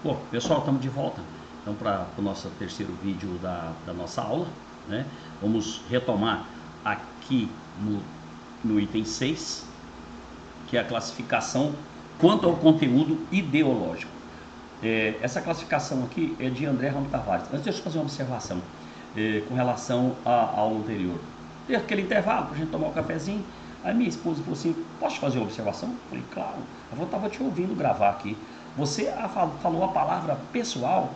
Bom, pessoal, estamos de volta então para o nosso terceiro vídeo da nossa aula, né? Vamos retomar aqui no item 6, que é a classificação quanto ao conteúdo ideológico. Essa classificação aqui é de André Ramos Tavares. Antes, deixa eu fazer uma observação com relação à aula anterior. Tem aquele intervalo para a gente tomar um cafezinho. Aí minha esposa falou assim: posso fazer uma observação? Eu falei: claro. Eu estava te ouvindo gravar aqui. Você falou a palavra pessoal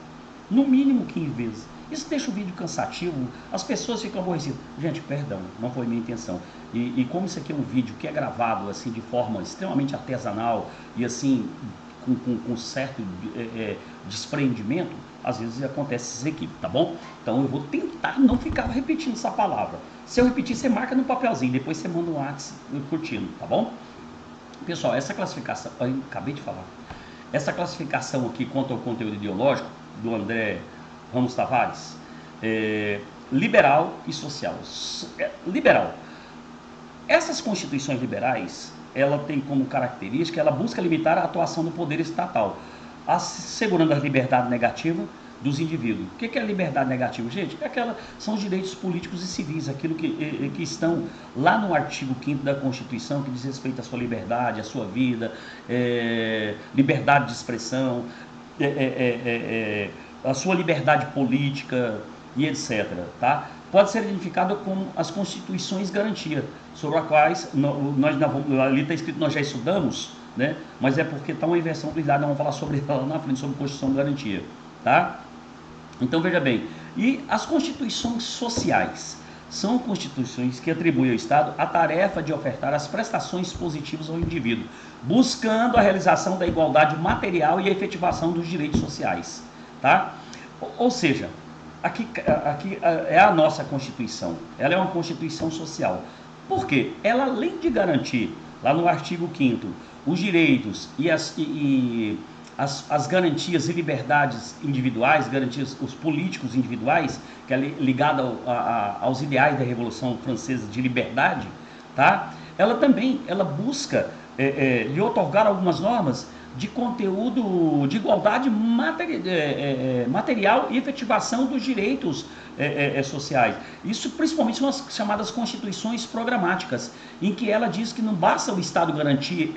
no mínimo 15 vezes. Isso deixa o vídeo cansativo, as pessoas ficam aborrecidas. Gente, perdão, não foi minha intenção. E como isso aqui é um vídeo que é gravado assim de forma extremamente artesanal e assim com certo desprendimento, às vezes acontece esses equívocos, tá bom? Então eu vou tentar não ficar repetindo essa palavra. Se eu repetir, você marca no papelzinho, depois você manda um WhatsApp curtindo, tá bom? Pessoal, essa classificação, eu acabei de falar. Essa classificação aqui quanto ao conteúdo ideológico do André Ramos Tavares, liberal e social. Liberal. Essas constituições liberais, ela tem como característica, ela busca limitar a atuação do poder estatal, assegurando a liberdade negativa dos indivíduos. O que é liberdade negativa, gente? São os direitos políticos e civis, aquilo que estão lá no artigo 5º da Constituição, que diz respeito à sua liberdade, à sua vida, liberdade de expressão, a sua liberdade política e etc. Tá? Pode ser identificado como as constituições garantia, sobre as quais ali está escrito, nós já estudamos, né? Mas é porque está uma inversão do idade, nós vamos falar sobre ela lá na frente, sobre Constituição de Garantia. Tá? Então veja bem, e as constituições sociais são constituições que atribuem ao Estado a tarefa de ofertar as prestações positivas ao indivíduo, buscando a realização da igualdade material e a efetivação dos direitos sociais. Tá? Ou seja, aqui é a nossa Constituição, ela é uma Constituição social. Por quê? Ela, além de garantir, lá no artigo 5º, os direitos e as garantias e liberdades individuais, garantias os políticos individuais, que é ligado aos ideais da Revolução Francesa de liberdade, tá? Ela também busca lhe otorgar algumas normas de conteúdo de igualdade material e efetivação dos direitos sociais. Isso principalmente são as chamadas constituições programáticas, em que ela diz que não basta o Estado garantir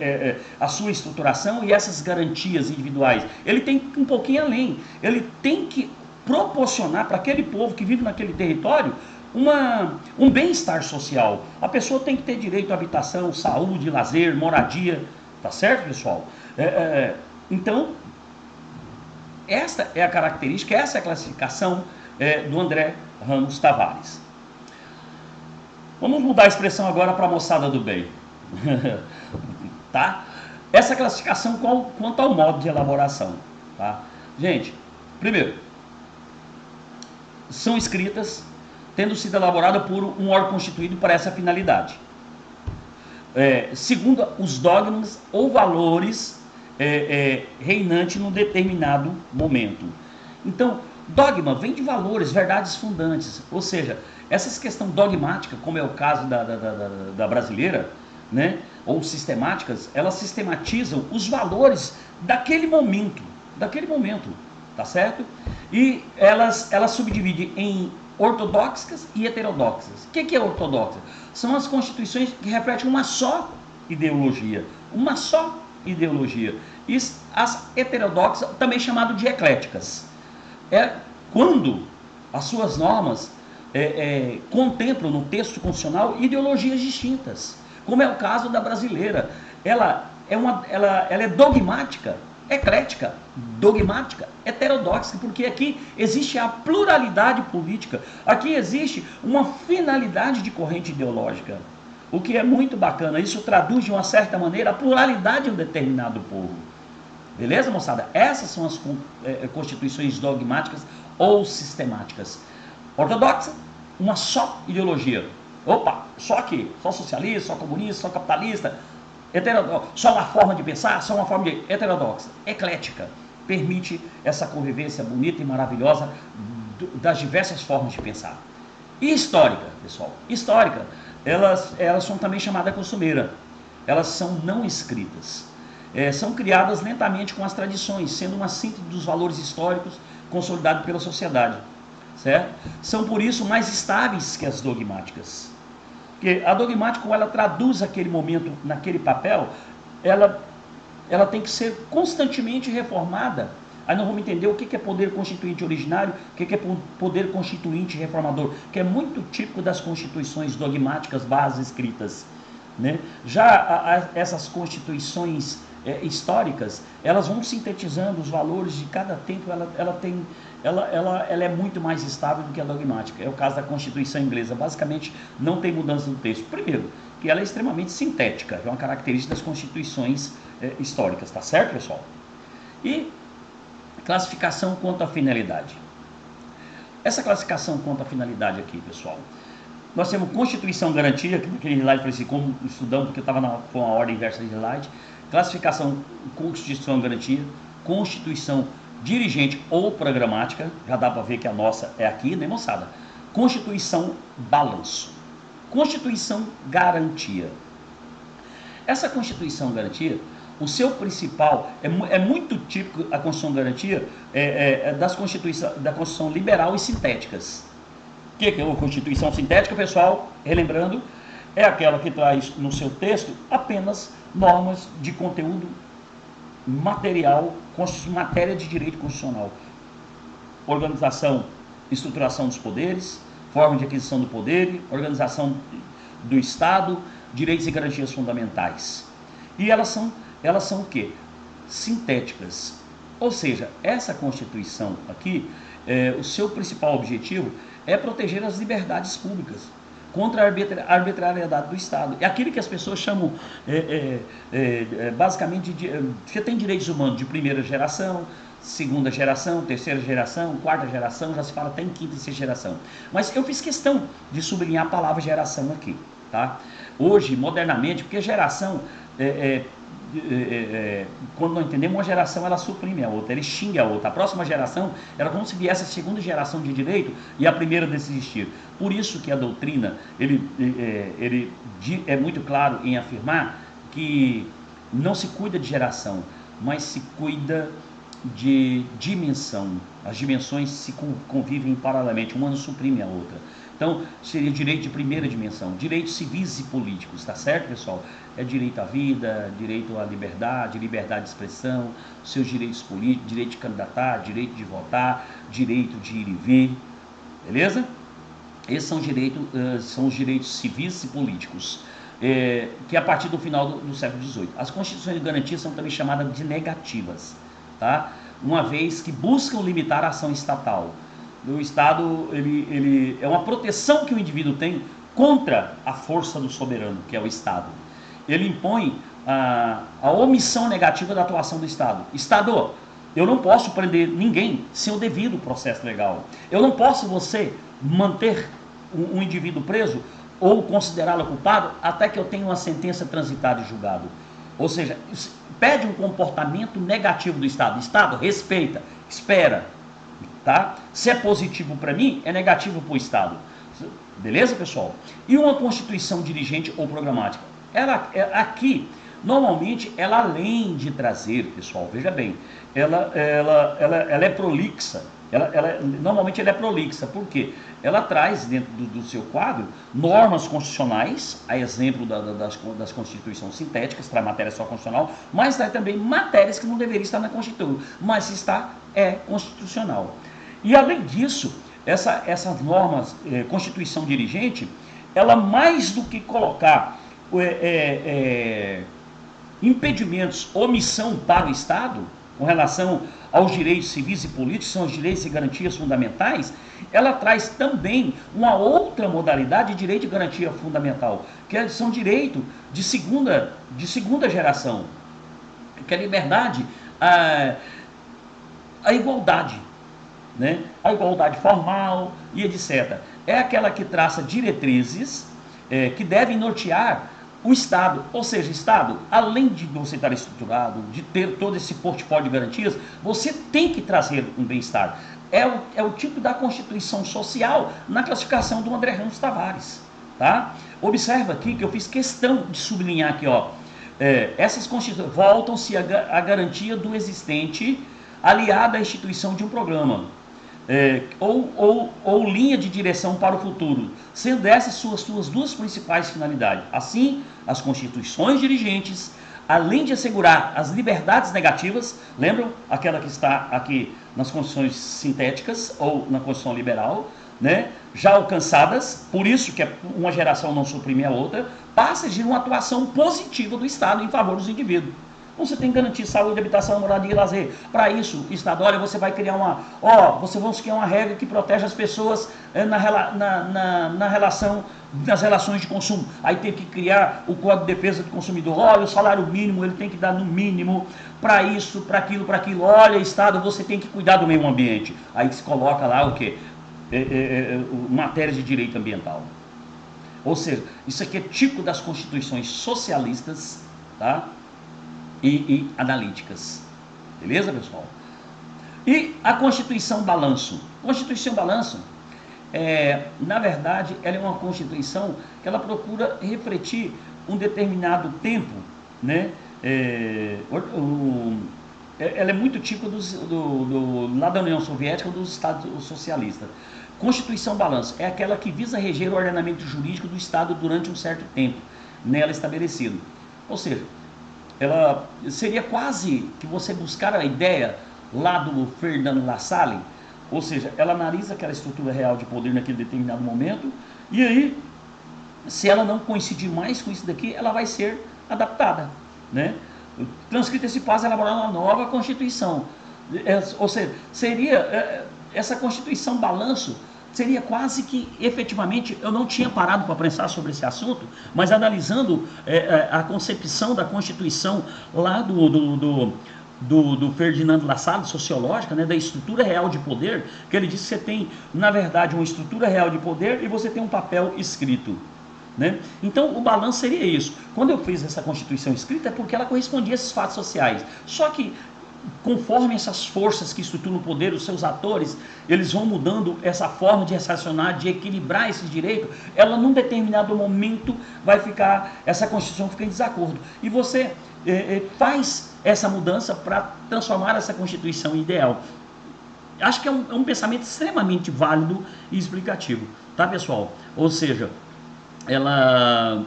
a sua estruturação e essas garantias individuais. Ele tem um pouquinho além. Ele tem que proporcionar para aquele povo que vive naquele território um bem-estar social. A pessoa tem que ter direito à habitação, saúde, lazer, moradia. Tá certo, pessoal? Então, esta é a característica, essa é a classificação do André Ramos Tavares. Vamos mudar a expressão agora para a moçada do bem. Tá? Essa classificação quanto ao modo de elaboração. Tá? Gente, primeiro, são escritas tendo sido elaboradas por um órgão constituído para essa finalidade. Segundo os dogmas ou valores reinantes num determinado momento. Então, dogma vem de valores, verdades fundantes, ou seja, essas questões dogmáticas, como é o caso da brasileira, né, ou sistemáticas, elas sistematizam os valores daquele momento, tá certo? E elas subdividem em ortodoxas e heterodoxas. O que é ortodoxa? São as constituições que refletem uma só ideologia. E as heterodoxas, também chamado de ecléticas. Quando as suas normas contemplam no texto constitucional ideologias distintas, como é o caso da brasileira. Ela é dogmática, eclética, dogmática, heterodoxa, porque aqui existe a pluralidade política, aqui existe uma finalidade de corrente ideológica, o que é muito bacana. Isso traduz de uma certa maneira a pluralidade de um determinado povo. Beleza, moçada? Essas são as constituições dogmáticas ou sistemáticas. Ortodoxa, uma só ideologia. Opa, só aqui, só socialista, só comunista, só capitalista. Só uma forma de pensar, só uma forma de heterodoxa. Eclética, permite essa convivência bonita e maravilhosa das diversas formas de pensar. E histórica, pessoal, histórica, elas são também chamadas costumeira. Elas são não escritas. são criadas lentamente com as tradições, sendo uma síntese dos valores históricos consolidados pela sociedade, certo? São por isso mais estáveis que as dogmáticas. Porque a dogmática, quando ela traduz aquele momento naquele papel, ela tem que ser constantemente reformada. Aí nós vamos entender o que é poder constituinte originário, o que é poder constituinte reformador, que é muito típico das constituições dogmáticas bases escritas, né? Já essas constituições históricas, elas vão sintetizando os valores de cada tempo, ela é muito mais estável do que a dogmática. É o caso da Constituição inglesa, basicamente não tem mudança do texto. Primeiro, que ela é extremamente sintética, é uma característica das constituições históricas, tá certo, pessoal? E classificação quanto à finalidade. Essa classificação quanto à finalidade aqui, pessoal, nós temos Constituição Garantia, que naquele slide eu falei assim, como estudamos, porque estava com a ordem inversa de slide. Classificação Constituição Garantia, Constituição Dirigente ou Programática, já dá para ver que a nossa é aqui, né, moçada? Constituição Balanço. Constituição Garantia. Essa Constituição Garantia, o seu principal, é muito típico a Constituição Garantia da Constituição Liberal e Sintéticas. O que é a Constituição Sintética, pessoal? Relembrando, é aquela que traz no seu texto apenas normas de conteúdo material, matéria de direito constitucional. Organização, estruturação dos poderes, forma de aquisição do poder, organização do Estado, direitos e garantias fundamentais. E elas são o quê? Sintéticas. Ou seja, essa Constituição aqui, o seu principal objetivo é proteger as liberdades públicas contra a arbitrariedade do Estado. É aquilo que as pessoas chamam, basicamente, você tem direitos humanos de primeira geração, segunda geração, terceira geração, quarta geração, já se fala até em quinta e sexta geração. Mas eu fiz questão de sublinhar a palavra geração aqui, tá? Hoje, modernamente, porque geração, quando não entendemos, uma geração ela suprime a outra, ele xinga a outra. A próxima geração era como se viesse a segunda geração de direito e a primeira desistir. Por isso que a doutrina, ele é muito claro em afirmar que não se cuida de geração, mas se cuida de dimensão. As dimensões se convivem paralelamente, uma não suprime a outra. Então, seria direito de primeira dimensão, direitos civis e políticos, tá certo, pessoal? É direito à vida, direito à liberdade, liberdade de expressão, seus direitos políticos, direito de candidatar, direito de votar, direito de ir e vir, beleza? Esses são os direitos civis e políticos, que a partir do final do século XVIII. As constituições de garantia são também chamadas de negativas, tá? Uma vez que buscam limitar a ação estatal. O Estado, ele é uma proteção que o indivíduo tem contra a força do soberano, que é o Estado. Ele impõe a omissão negativa da atuação do Estado. Estado, eu não posso prender ninguém sem o devido processo legal. Eu não posso manter um indivíduo preso ou considerá-lo culpado até que eu tenha uma sentença transitada e julgado. Ou seja, pede um comportamento negativo do Estado. Estado, respeita, espera. Tá? Se é positivo para mim, é negativo para o Estado. Beleza, pessoal? E uma Constituição dirigente ou programática? Aqui, normalmente, ela além de trazer, pessoal, veja bem, ela é prolixa. Normalmente ela é prolixa. Por quê? Ela traz dentro do seu quadro normas constitucionais, a exemplo das constituições sintéticas, para matéria só constitucional, mas traz também matérias que não deveriam estar na Constituição, mas se está, é constitucional. E além disso, essas normas, Constituição dirigente, ela mais do que colocar impedimentos, omissão para o Estado, com relação aos direitos civis e políticos, são os direitos e garantias fundamentais, ela traz também uma outra modalidade de direito e garantia fundamental, que são direitos de segunda geração, que é a liberdade, a igualdade, né? A igualdade formal e etc. É aquela que traça diretrizes que devem nortear o Estado, ou seja, Estado, além de você estar estruturado, de ter todo esse portfólio de garantias, você tem que trazer um bem-estar. É o tipo da Constituição Social na classificação do André Ramos Tavares, tá? Observa aqui que eu fiz questão de sublinhar aqui, ó, essas constituições voltam-se à garantia do existente aliada à instituição de um programa, ou linha de direção para o futuro, sendo essas suas duas principais finalidades. Assim, as constituições dirigentes, além de assegurar as liberdades negativas, lembram aquela que está aqui nas constituições sintéticas ou na Constituição Liberal, né, já alcançadas, por isso que uma geração não suprime a outra, passa a exigir uma atuação positiva do Estado em favor dos indivíduos. Então você tem que garantir saúde, habitação, moradia e lazer. Para isso, o Estado, olha, você vai criar vamos criar uma regra que protege as pessoas nas relações de consumo. Aí tem que criar o Código de Defesa do Consumidor. Olha, o salário mínimo, ele tem que dar no mínimo para isso, para aquilo, para aquilo. Olha, Estado, você tem que cuidar do meio ambiente. Aí se coloca lá o quê? Matéria de direito ambiental. Ou seja, isso aqui é típico das constituições socialistas, tá? E analíticas. Beleza, pessoal? E a Constituição Balanço. Constituição Balanço, na verdade, ela é uma Constituição que ela procura refletir um determinado tempo, né? Ela é muito típica lá da União Soviética ou dos Estados socialistas. Constituição Balanço é aquela que visa reger o ordenamento jurídico do Estado durante um certo tempo, nela estabelecido. Ou seja, ela seria quase que você buscar a ideia lá do Ferdinand Lassalle, ou seja, ela analisa aquela estrutura real de poder naquele determinado momento, e aí, se ela não coincidir mais com isso daqui, ela vai ser adaptada, né? Transcrito esse passo, elaborar uma nova Constituição. Ou seja, seria essa Constituição Balanço, seria quase que, efetivamente, eu não tinha parado para pensar sobre esse assunto, mas analisando a concepção da Constituição lá do Ferdinand Lassalle, sociológica, né, da estrutura real de poder, que ele diz que você tem, na verdade, uma estrutura real de poder e você tem um papel escrito. Né? Então, o balanço seria isso. Quando eu fiz essa Constituição escrita, é porque ela correspondia a esses fatos sociais. Só que, conforme essas forças que estruturam o poder, os seus atores, eles vão mudando essa forma de raciocinar, de equilibrar esse direito, ela num determinado momento essa Constituição fica em desacordo. E você faz essa mudança para transformar essa Constituição em ideal. Acho que é um pensamento extremamente válido e explicativo, tá, pessoal? Ou seja, ela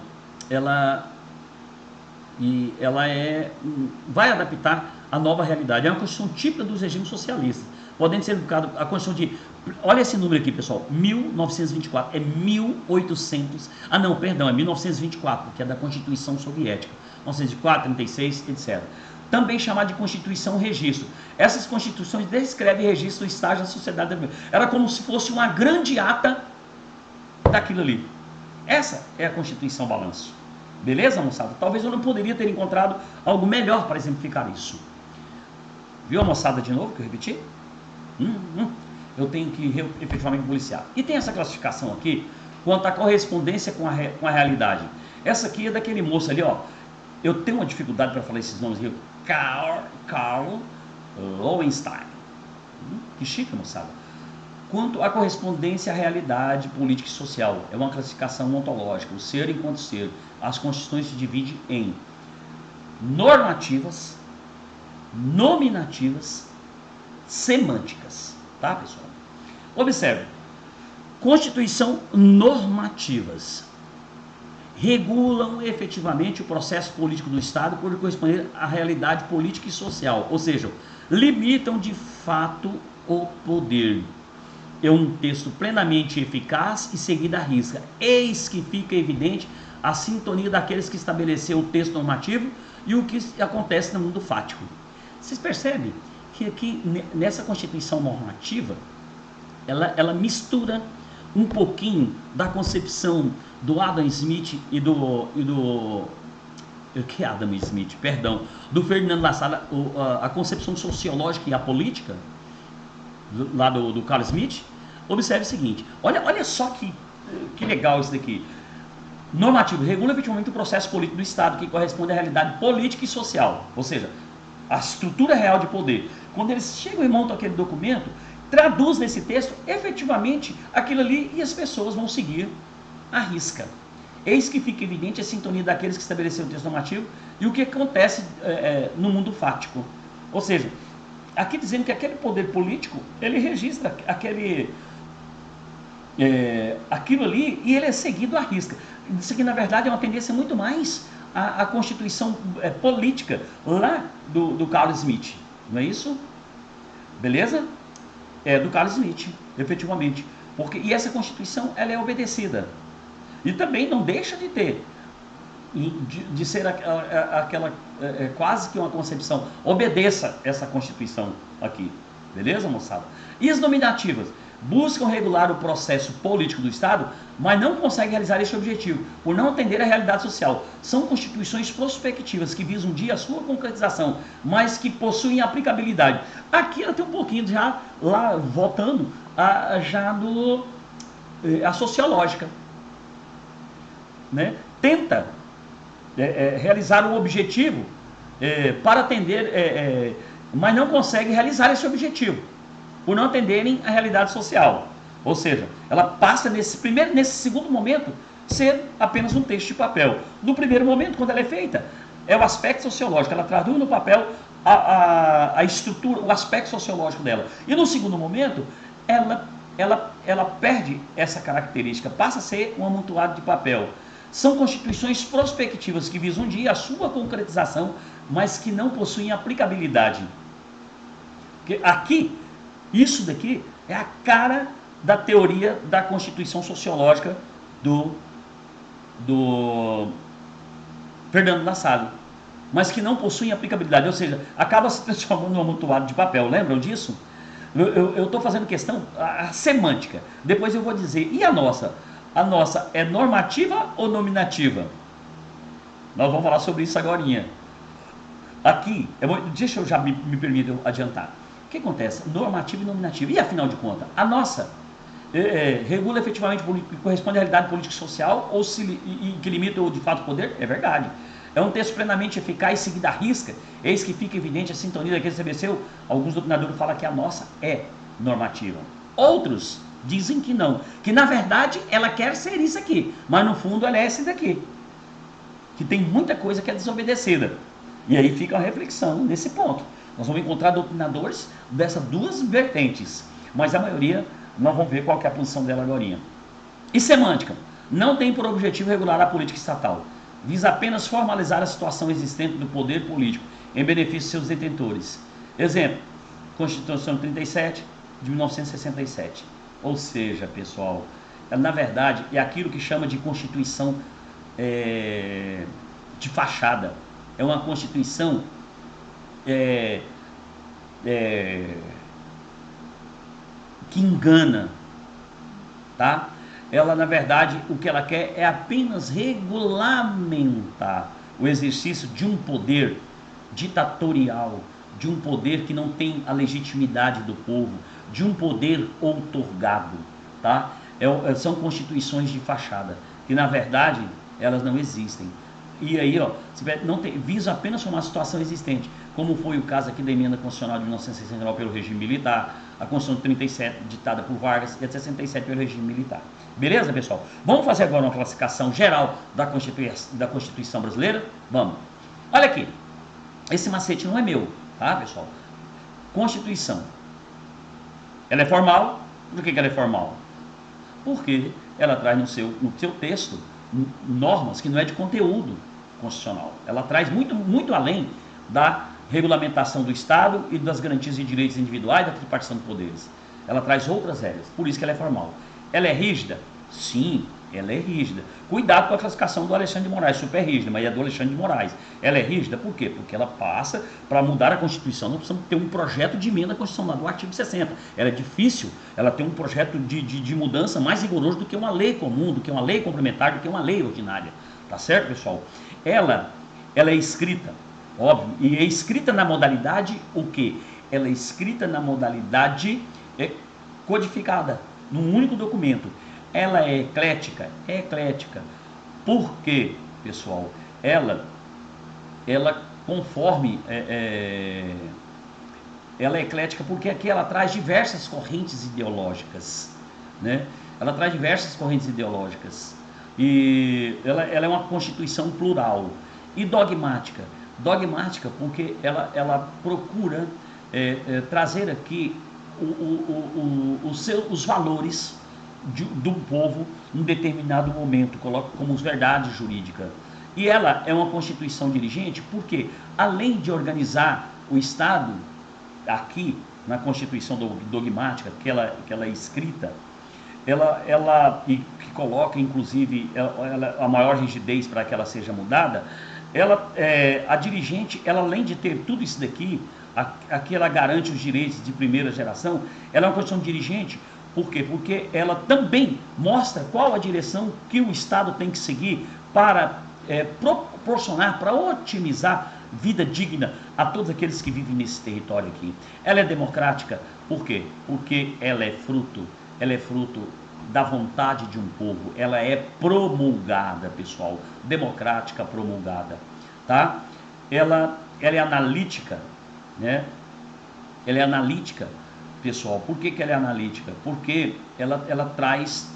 vai adaptar a nova realidade. É uma Constituição típica dos regimes socialistas. Podendo ser educado a Constituição de... Olha esse número aqui, pessoal. 1924. É 1800... Ah, não, perdão. É 1924, que é da Constituição Soviética. 1924, 36, etc. Também chamada de Constituição Registro. Essas constituições descrevem registro do estágio da sociedade. Era como se fosse uma grande ata daquilo ali. Essa é a Constituição Balanço. Beleza, moçada? Talvez eu não poderia ter encontrado algo melhor para exemplificar isso. Viu a moçada de novo que eu repeti? Eu tenho que efetivamente policiar. E tem essa classificação aqui quanto à correspondência com a realidade. Essa aqui é daquele moço ali, ó. Eu tenho uma dificuldade para falar esses nomes aqui. Karl Lowenstein. Que chique, moçada. Quanto à correspondência à realidade política e social, é uma classificação ontológica, o ser enquanto ser. As constituições se dividem em normativas, nominativas, semânticas. Tá, pessoal? Observe. Constituição normativas regulam efetivamente o processo político do Estado por corresponder à realidade política e social, ou seja, limitam de fato o poder. É um texto plenamente eficaz e seguido à risca. Eis que fica evidente a sintonia daqueles que estabeleceu o texto normativo e o que acontece no mundo fático. Vocês percebem que aqui nessa Constituição normativa ela mistura um pouquinho da concepção do Adam Smith do Ferdinand Lassalle, a concepção sociológica e a política lá do Carl Smith. Observe o seguinte, olha só que legal isso daqui. Normativo, regula efetivamente o processo político do Estado, que corresponde à realidade política e social, ou seja, a estrutura real de poder. Quando eles chegam e montam aquele documento, traduz nesse texto efetivamente aquilo ali e as pessoas vão seguir à risca. Eis que fica evidente a sintonia daqueles que estabeleceram o texto normativo e o que acontece no mundo fático. Ou seja, aqui dizendo que aquele poder político, ele registra aquilo ali e ele é seguido à risca. Isso aqui, na verdade, é uma tendência muito mais à Constituição política lá do Carl Smith, não é isso? Beleza? É do Carl Smith, efetivamente. E essa Constituição, ela é obedecida. E também não deixa de ter, de ser aquela quase que uma concepção. Obedeça essa Constituição aqui. Beleza, moçada? E as nominativas? Buscam regular o processo político do Estado, mas não conseguem realizar esse objetivo, por não atender à realidade social. São constituições prospectivas que visam um dia a sua concretização, mas que possuem aplicabilidade. Aqui ela tem um pouquinho já lá voltando a sociológica, né? Tenta realizar um objetivo para atender, mas não consegue realizar esse objetivo por não atenderem à realidade social. Ou seja, ela passa nesse segundo momento ser apenas um texto de papel. No primeiro momento, quando ela é feita, é o aspecto sociológico, ela traduz no papel a estrutura, o aspecto sociológico dela. E no segundo momento, ela perde essa característica, passa a ser um amontoado de papel. São constituições prospectivas que visam um dia a sua concretização, mas que não possuem aplicabilidade. Porque aqui, isso daqui é a cara da teoria da Constituição Sociológica do Fernando Lassalle, mas que não possuem aplicabilidade, ou seja, acaba se transformando num amontoado de papel. Lembram disso? Eu estou fazendo questão, a semântica. Depois eu vou dizer, e a nossa? A nossa é normativa ou nominativa? Nós vamos falar sobre isso agora. Aqui, deixa eu já me permitir adiantar. O que acontece? Normativa e nominativa. E afinal de contas, a nossa regula efetivamente o que corresponde à realidade política e social e que limita de fato o poder? É verdade. É um texto plenamente eficaz, seguido à risca. Eis que fica evidente a sintonia daquele que estabeleceu. Alguns doutrinadores falam que a nossa é normativa. Outros dizem que não. Que na verdade ela quer ser isso aqui, mas no fundo ela é esse daqui. Que tem muita coisa que é desobedecida. E aí fica uma reflexão nesse ponto. Nós vamos encontrar doutrinadores dessas duas vertentes, mas a maioria nós vamos ver qual que é a posição dela agora. E semântica? Não tem por objetivo regular a política estatal. Visa apenas formalizar a situação existente do poder político em benefício de seus detentores. Exemplo, Constituição 37 de 1967. Ou seja, pessoal, na verdade é aquilo que chama de Constituição de fachada. É uma Constituição que engana, tá? Ela, na verdade, o que ela quer é apenas regulamentar o exercício de um poder ditatorial, de um poder que não tem a legitimidade do povo, de um poder outorgado, tá? São constituições de fachada, que na verdade elas não existem. E aí, visa apenas uma situação existente, como foi o caso aqui da emenda constitucional de 1969 pelo regime militar, a Constituição de 37 ditada por Vargas e a de 67 pelo regime militar. Beleza, pessoal? Vamos fazer agora uma classificação geral da Constituição brasileira? Vamos. Olha aqui, esse macete não é meu, tá, pessoal? Constituição. Ela é formal. Por que ela é formal? Porque ela traz no seu texto normas que não é de conteúdo constitucional. Ela traz muito, muito além da regulamentação do Estado e das garantias de direitos individuais da tripartição de poderes. Ela traz outras regras, por isso que ela é formal. Ela é rígida? Sim, ela é rígida. Cuidado com a classificação do Alexandre de Moraes, super rígida, mas é do Alexandre de Moraes. Ela é rígida por quê? Porque ela passa para mudar a Constituição. Nós precisamos ter um projeto de emenda à Constituição, lá do artigo 60. Ela é difícil, ela tem um projeto de mudança mais rigoroso do que uma lei comum, do que uma lei complementar, do que uma lei ordinária. Tá certo, pessoal? Ela é escrita, óbvio, e é escrita na modalidade o quê? Ela é escrita na modalidade codificada, num único documento. Ela é eclética? É eclética. Por quê, pessoal? Ela conforme... ela é eclética porque aqui ela traz diversas correntes ideológicas, né? Ela traz diversas correntes ideológicas. E ela é uma Constituição plural. E dogmática? Dogmática porque ela procura trazer aqui os valores do povo em determinado momento, coloca como verdade jurídica. E ela é uma Constituição dirigente porque, além de organizar o Estado, aqui na Constituição dogmática, que ela é escrita, e que coloca inclusive a maior rigidez para que ela seja mudada, a dirigente, ela além de ter tudo isso daqui, aqui ela garante os direitos de primeira geração, ela é uma Constituição dirigente. Por quê? Porque ela também mostra qual a direção que o Estado tem que seguir para proporcionar, para otimizar vida digna a todos aqueles que vivem nesse território aqui. Ela é democrática, por quê? Porque ela é fruto da vontade de um povo, ela é promulgada, pessoal, democrática promulgada, tá? Ela é analítica, né? Ela é analítica, pessoal. Por que ela é analítica? Porque ela traz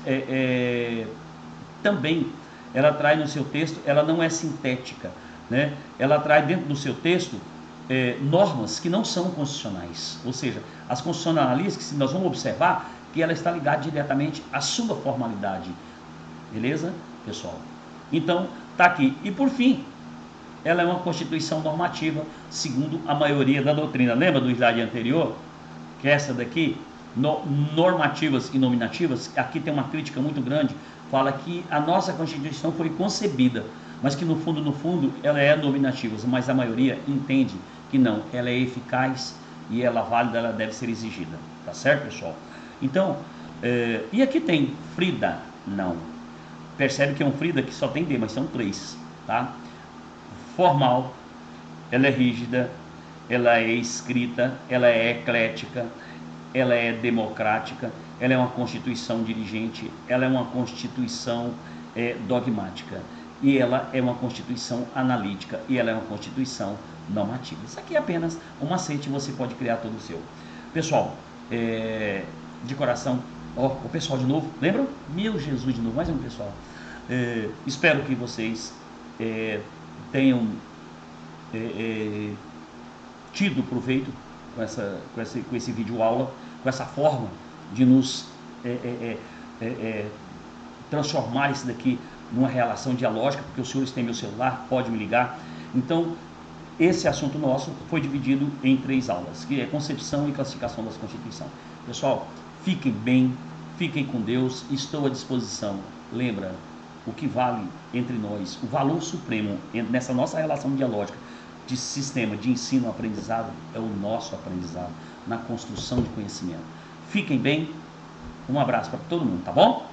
também, ela traz no seu texto, ela não é sintética, né? Ela traz dentro do seu texto normas que não são constitucionais, ou seja, as constitucionalistas, nós vamos observar que ela está ligada diretamente à sua formalidade, beleza, pessoal? Então, tá aqui. E por fim, ela é uma Constituição normativa, segundo a maioria da doutrina. Lembra do slide anterior? Que essa daqui, normativas e nominativas, aqui tem uma crítica muito grande, fala que a nossa Constituição foi concebida, mas que no fundo, ela é nominativa, mas a maioria entende que não, ela é eficaz e ela é válida, ela deve ser exigida, tá certo, pessoal? Então, e aqui tem Frida, não, percebe que é um Frida que só tem D, mas são 3, tá? Formal, ela é rígida, ela é escrita, ela é eclética, ela é democrática, ela é uma Constituição dirigente, ela é uma Constituição dogmática, e ela é uma Constituição analítica, e ela é uma Constituição normativa. Isso aqui é apenas um macete, você pode criar todo o seu. Pessoal, de coração, o pessoal de novo, lembram? Meu Jesus, de novo, mais um pessoal. Espero que vocês tenham tido proveito com esse vídeo aula, com essa forma de nos transformar isso daqui numa relação dialógica, porque os senhores têm meu celular, pode me ligar. Então, esse assunto nosso foi dividido em 3 aulas, que é concepção e classificação das Constituições. Pessoal, fiquem bem, fiquem com Deus, estou à disposição. Lembra, o que vale entre nós, o valor supremo nessa nossa relação dialógica de sistema de ensino-aprendizado é o nosso aprendizado na construção de conhecimento. Fiquem bem, um abraço para todo mundo, tá bom?